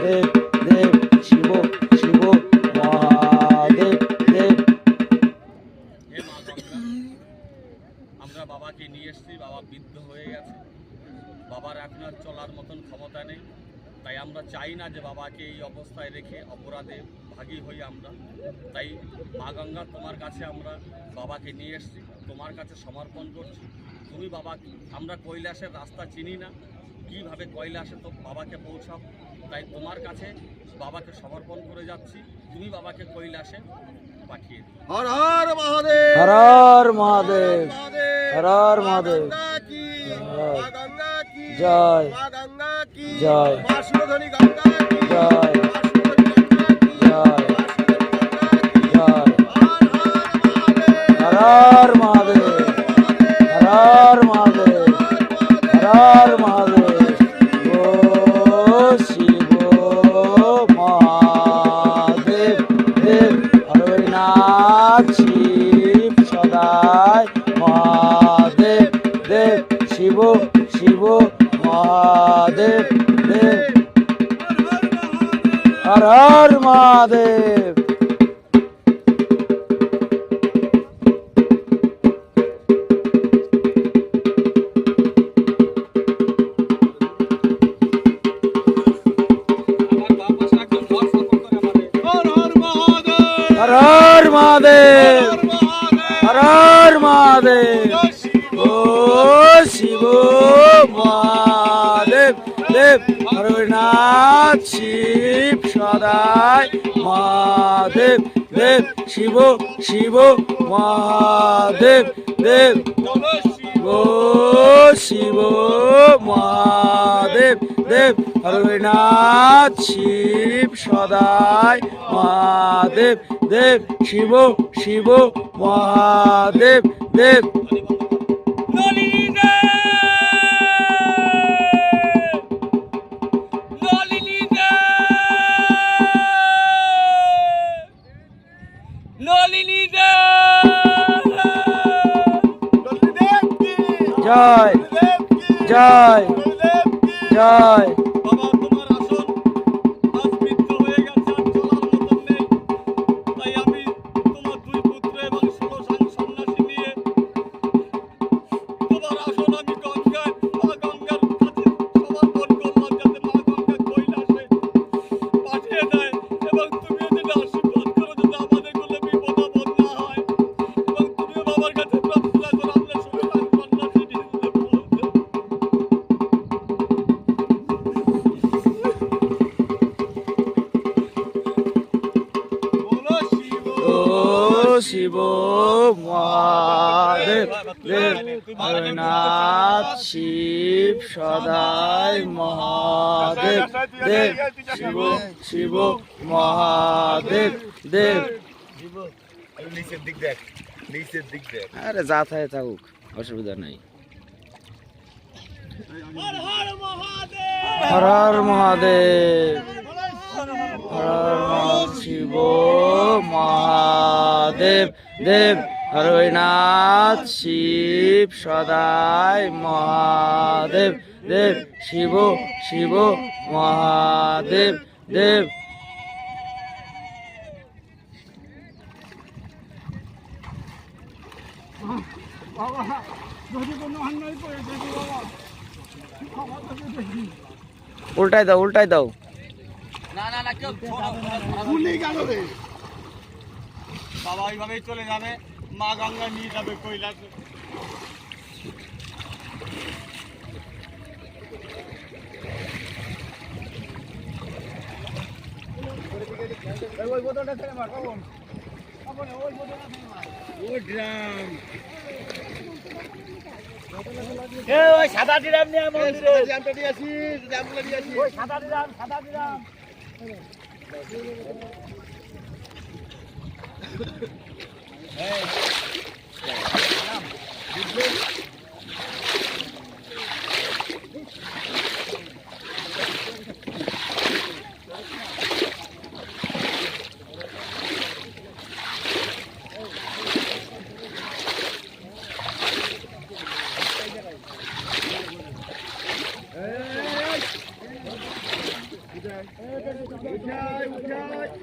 দেব দেব শিব শিব মহাদেব দেব। হে মা গঙ্গা, আমরা বাবাকে নিয়ে এসেছি, বাবা বৃদ্ধ হয়ে গেছে, বাবার এখন আর চলার মতন ক্ষমতা নেই। তাই আমরা চাই না যে বাবাকে এই অবস্থায় রেখে অপরাধে ভাগী হই আমরা। তাই মা গঙ্গা, তোমার কাছে আমরা বাবাকে নিয়ে এসেছি, তোমার কাছে সমর্পণ করছি। তুমি বাবা, আমরা কৈলাসের রাস্তা চিনি না, কীভাবে কৈলাসে তো বাবাকে পৌঁছাও, তাই তোমার কাছে বাবাকে সমর্পণ করে যাচ্ছি। তুমি বাবাকে কৈলাসে পাঠিয়ে দিও। হর হর মহাদেব, হর হর মহাদেব, হর হর মহাদেব। জয় জয় বাঁশিধ্বনি গঙ্গা কি জয় জয় জয়। হর হর মহাদেব, হর হর মহাদেব, হর হর মহাদেব। ও শিব মহাদেব দেব হরিনাথ শিব সদায় মহাদেব দেব শিব শিব মহাদেব দেব। হর হর মহাদেব। হর হর মহাদেব, হর হর মহাদেব। ও শিব মহাদেব দেব হরিনাথ শিব সদায় মহাদেব দেব শিব শিব মহাদেব দেব। ও শিব মহাদেব দেব হরিনাথ শিব সদায় মহাদেব দেব শিব শিব মহাদেব দেব। জয় জয় জয়। বাবা, তোমার আসন আজ বৃদ্ধ হয়ে গেছে, আর চলার মতন নেই। তাই আমি তোমার দুই পুত্র এবং 16 সন্ন্যাসী নিয়ে তোমার আসন আমি গঙ্গায়, মা গঙ্গার কাছে সমর্পণ করলাম, যাতে মা গঙ্গা কৈলাসে পাঠিয়ে দেয়। এবং তুমিও যদি আশীর্বাদ করো, যাতে আমাদের কোনো বিপদ আপদ না হয়। এবং তুমিও বাবার কাছে প্রার্থনা করো, আমরা 16 সন্ন্যাসী নিয়ে ও শিব মহাদেব দেব হরিনাথ শিব সদায় মহাদেব দেব শিব শিব মহাদেব দেব। নিচের দিক দেখ, নিচের দিক দেখ। আরে যা থাকে থাকুক, অসুবিধা নেই। হর হর মহাদেব, হর হর শিব মহাদেব দেব হরিনাথ শিব সদায় মহাদেব দেব শিব শিব মহাদেব দেব। উল্টাই দাও, উল্টাই দাও। না না না, কেউ বাবা এইভাবেই চলে যাবে, মা গঙ্গা নিয়ে যাবে কৈলাসে। ওই সাদা ড্রাম নিয়ে মন্দিরে ড্রামটা নিয়ে আসি, ড্রামগুলো নিয়ে আসি। ওই সাদা ড্রাম, সাদা ড্রাম। উঠাই উঠাই